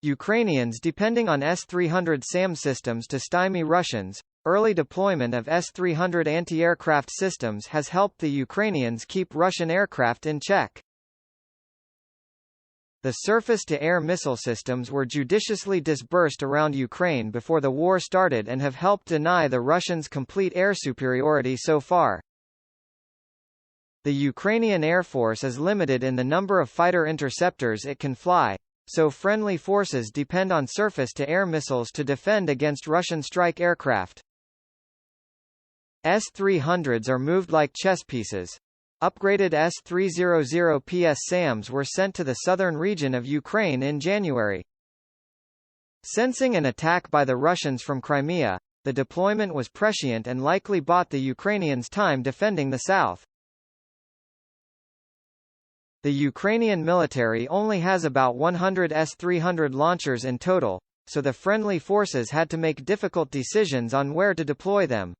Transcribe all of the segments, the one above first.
Ukrainians depending on S-300 SAM systems to stymie Russians. Early deployment of S-300 anti-aircraft systems has helped the Ukrainians keep Russian aircraft in check. The surface-to-air missile systems were judiciously dispersed around Ukraine before the war started and have helped deny the Russians complete air superiority so far. The Ukrainian Air Force is limited in the number of fighter interceptors it can fly, so friendly forces depend on surface-to-air missiles to defend against Russian strike aircraft. S-300s are moved like chess pieces. Upgraded S-300 PS SAMs were sent to the southern region of Ukraine in January. Sensing an attack by the Russians from Crimea, the deployment was prescient and likely bought the Ukrainians time defending the south. The Ukrainian military only has about 100 S-300 launchers in total, so the friendly forces had to make difficult decisions on where to deploy them.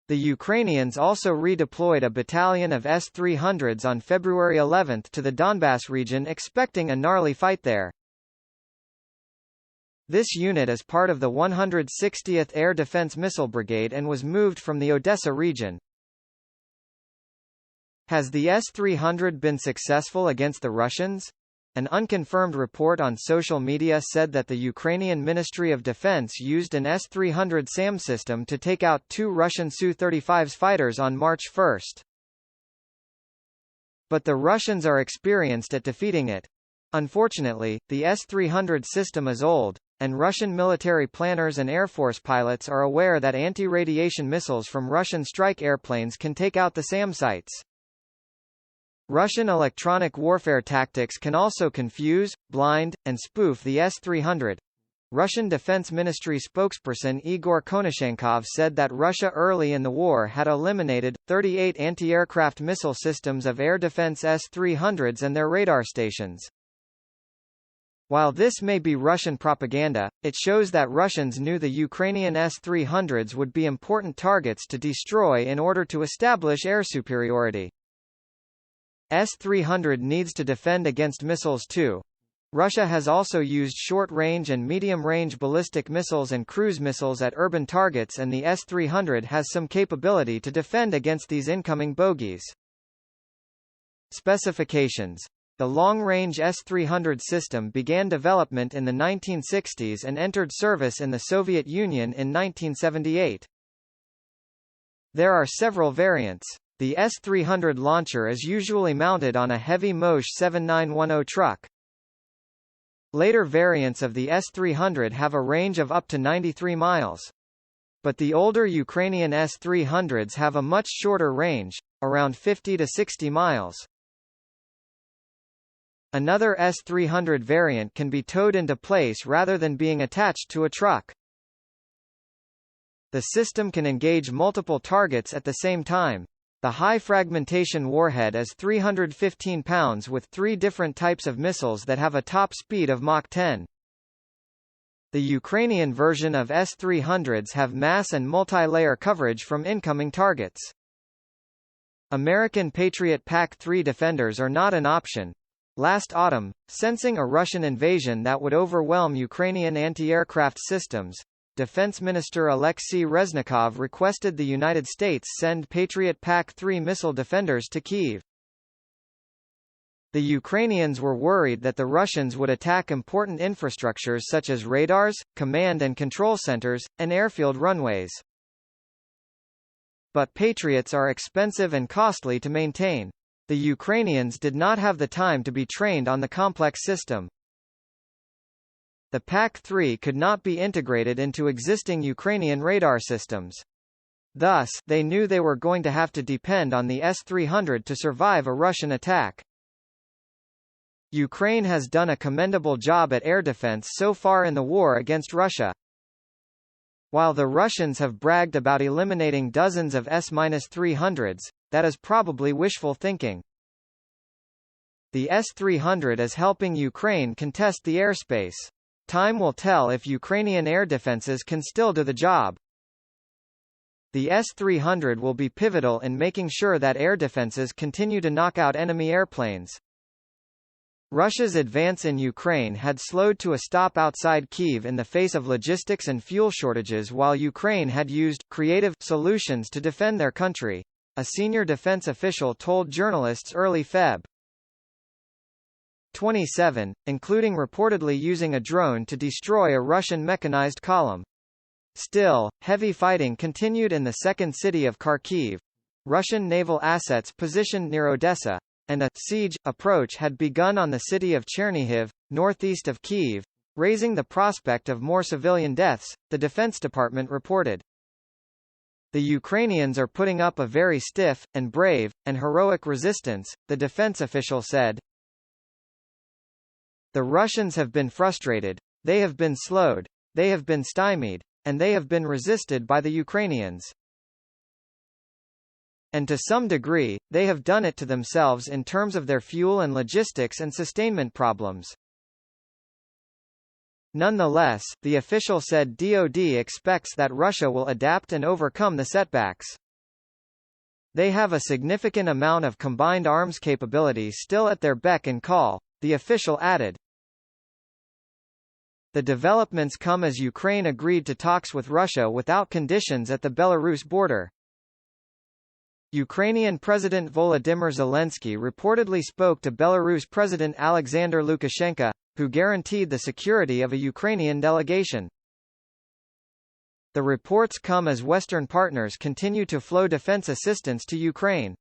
The Ukrainians also redeployed a battalion of S-300s on February 11 to the Donbas region expecting a gnarly fight there. This unit is part of the 160th Air Defense Missile Brigade and was moved from the Odessa region. Has the S-300 been successful against the Russians? An unconfirmed report on social media said that the Ukrainian Ministry of Defense used an S-300 SAM system to take out 2 Russian Su-35 fighters on March 1. But the Russians are experienced at defeating it. Unfortunately, the S-300 system is old, and Russian military planners and Air Force pilots are aware that anti-radiation missiles from Russian strike airplanes can take out the SAM sites. Russian electronic warfare tactics can also confuse, blind, and spoof the S-300. Russian Defense Ministry spokesperson Igor Konashenkov said that Russia early in the war had eliminated 38 anti-aircraft missile systems of air defense S-300s and their radar stations. While this may be Russian propaganda, it shows that Russians knew the Ukrainian S-300s would be important targets to destroy in order to establish air superiority. S-300 needs to defend against missiles too. Russia has also used short-range and medium-range ballistic missiles and cruise missiles at urban targets, and the S-300 has some capability to defend against these incoming bogies. Specifications. The long-range S-300 system began development in the 1960s and entered service in the Soviet Union in 1978. There are several variants. The S-300 launcher is usually mounted on a heavy Mosh 7910 truck. Later variants of the S-300 have a range of up to 93 miles. But the older Ukrainian S-300s have a much shorter range, around 50 to 60 miles. Another S-300 variant can be towed into place rather than being attached to a truck. The system can engage multiple targets at the same time. The high fragmentation warhead is 315 pounds with 3 different types of missiles that have a top speed of Mach 10. The Ukrainian version of S-300s have mass and multi-layer coverage from incoming targets. American Patriot PAC-3 Defenders are not an option. Last autumn, sensing a Russian invasion that would overwhelm Ukrainian anti-aircraft systems, Defense Minister Alexei Reznikov requested the United States send Patriot PAC-3 missile defenders to Kyiv. The Ukrainians were worried that the Russians would attack important infrastructures such as radars, command and control centers, and airfield runways. But Patriots are expensive and costly to maintain. The Ukrainians did not have the time to be trained on the complex system. The PAC-3 could not be integrated into existing Ukrainian radar systems. Thus, they knew they were going to have to depend on the S-300 to survive a Russian attack. Ukraine has done a commendable job at air defense so far in the war against Russia. While the Russians have bragged about eliminating dozens of S-300s, that is probably wishful thinking. The S-300 is helping Ukraine contest the airspace. Time will tell if Ukrainian air defenses can still do the job. The S-300 will be pivotal in making sure that air defenses continue to knock out enemy airplanes. Russia's advance in Ukraine had slowed to a stop outside Kyiv in the face of logistics and fuel shortages, while Ukraine had used creative solutions to defend their country, a senior defense official told journalists early Feb. 27, including reportedly using a drone to destroy a Russian mechanized column. Still, heavy fighting continued in the second city of Kharkiv. Russian naval assets positioned near Odessa, and a siege approach had begun on the city of Chernihiv, northeast of Kyiv, raising the prospect of more civilian deaths, the Defense Department reported. The Ukrainians are putting up a very stiff, and brave, and heroic resistance, the defense official said. The Russians have been frustrated, they have been slowed, they have been stymied, and they have been resisted by the Ukrainians. And to some degree, they have done it to themselves in terms of their fuel and logistics and sustainment problems. Nonetheless, the official said DoD expects that Russia will adapt and overcome the setbacks. They have a significant amount of combined arms capability still at their beck and call, the official added. The developments come as Ukraine agreed to talks with Russia without conditions at the Belarus border. Ukrainian President Volodymyr Zelensky reportedly spoke to Belarus President Alexander Lukashenko, who guaranteed the security of a Ukrainian delegation. The reports come as Western partners continue to flow defense assistance to Ukraine.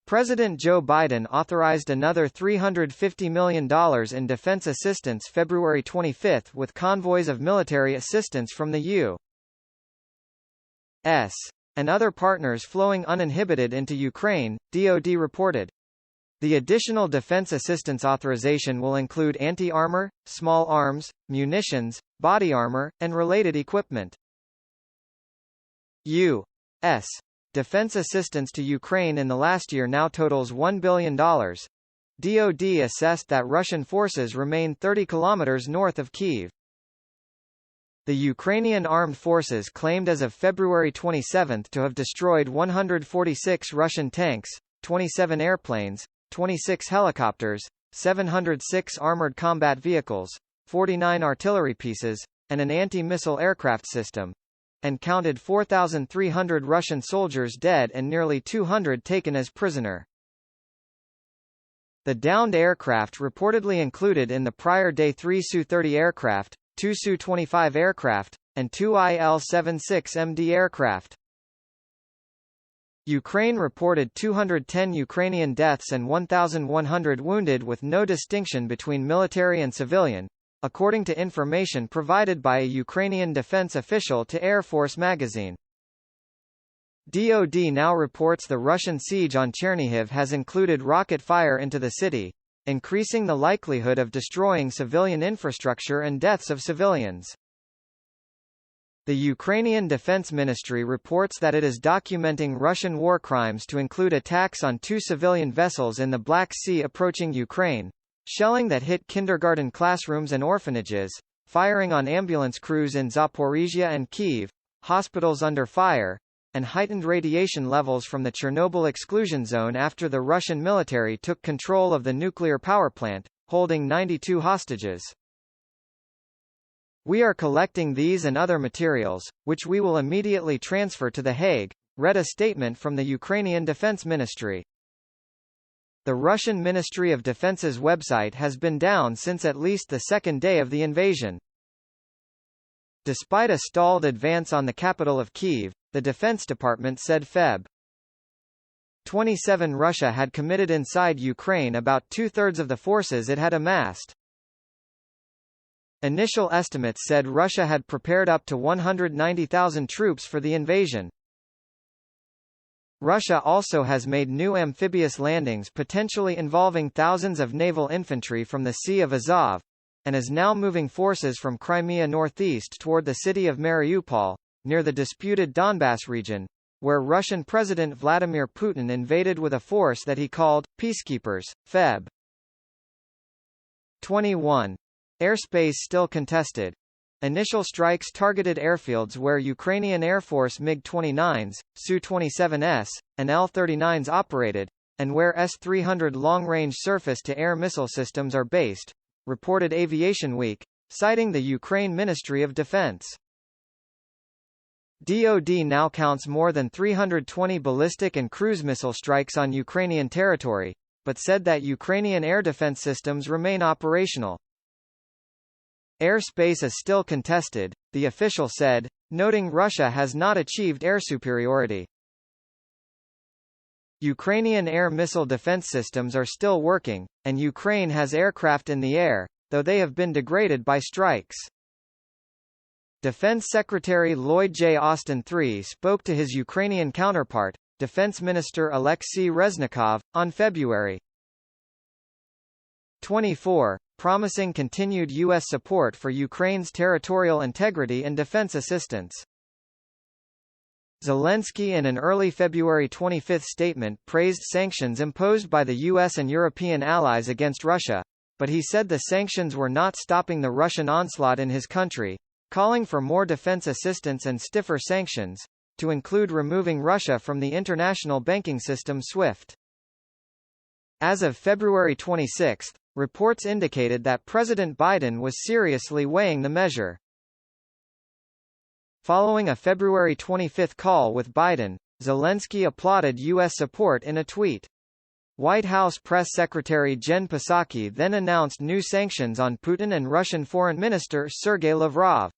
President Joe Biden authorized another $350 million in defense assistance February 25 with convoys of military assistance from the U.S. and other partners flowing uninhibited into Ukraine, DoD reported. The additional defense assistance authorization will include anti-armor, small arms, munitions, body armor, and related equipment. U.S. defense assistance to Ukraine in the last year now totals $1 billion. DoD assessed that Russian forces remain 30 kilometers north of Kyiv. The Ukrainian armed forces claimed as of February 27 to have destroyed 146 Russian tanks, 27 airplanes, 26 helicopters, 706 armored combat vehicles, 49 artillery pieces, and an anti-missile aircraft system, and counted 4,300 Russian soldiers dead and nearly 200 taken as prisoner. The downed aircraft reportedly included in the prior day 3 Su-30 aircraft, 2 Su-25 aircraft, and 2 Il-76MD aircraft. Ukraine reported 210 Ukrainian deaths and 1,100 wounded with no distinction between military and civilian, according to information provided by a Ukrainian defense official to Air Force magazine. DoD now reports the Russian siege on Chernihiv has included rocket fire into the city, increasing the likelihood of destroying civilian infrastructure and deaths of civilians. The Ukrainian Defense Ministry reports that it is documenting Russian war crimes to include attacks on 2 civilian vessels in the Black Sea approaching Ukraine, shelling that hit kindergarten classrooms and orphanages, firing on ambulance crews in Zaporizhia and Kyiv, hospitals under fire, and heightened radiation levels from the Chernobyl exclusion zone after the Russian military took control of the nuclear power plant, holding 92 hostages. We are collecting these and other materials, which we will immediately transfer to The Hague, read a statement from the Ukrainian Defense Ministry. The Russian Ministry of Defense's website has been down since at least the second day of the invasion. Despite a stalled advance on the capital of Kyiv, the Defense Department said Feb. 27 Russia had committed inside Ukraine about two-thirds of the forces it had amassed. Initial estimates said Russia had prepared up to 190,000 troops for the invasion. Russia also has made new amphibious landings potentially involving thousands of naval infantry from the Sea of Azov, and is now moving forces from Crimea northeast toward the city of Mariupol, near the disputed Donbass region, where Russian President Vladimir Putin invaded with a force that he called peacekeepers. Feb. 21. Airspace still contested. Initial strikes targeted airfields where Ukrainian Air Force MiG-29s, Su-27S, and L-39s operated, and where S-300 long-range surface-to-air missile systems are based, reported Aviation Week, citing the Ukraine Ministry of Defense. DoD now counts more than 320 ballistic and cruise missile strikes on Ukrainian territory, but said that Ukrainian air defense systems remain operational. Airspace is still contested, the official said, noting Russia has not achieved air superiority. Ukrainian air missile defense systems are still working, and Ukraine has aircraft in the air, though they have been degraded by strikes. Defense Secretary Lloyd J. Austin III spoke to his Ukrainian counterpart, Defense Minister Alexei Reznikov, on February 24, promising continued U.S. support for Ukraine's territorial integrity and defense assistance. Zelensky in an early February 25 statement praised sanctions imposed by the U.S. and European allies against Russia, but he said the sanctions were not stopping the Russian onslaught in his country, calling for more defense assistance and stiffer sanctions, to include removing Russia from the international banking system SWIFT. As of February 26, reports indicated that President Biden was seriously weighing the measure. Following a February 25 call with Biden, Zelensky applauded U.S. support in a tweet. White House Press Secretary Jen Psaki then announced new sanctions on Putin and Russian Foreign Minister Sergei Lavrov.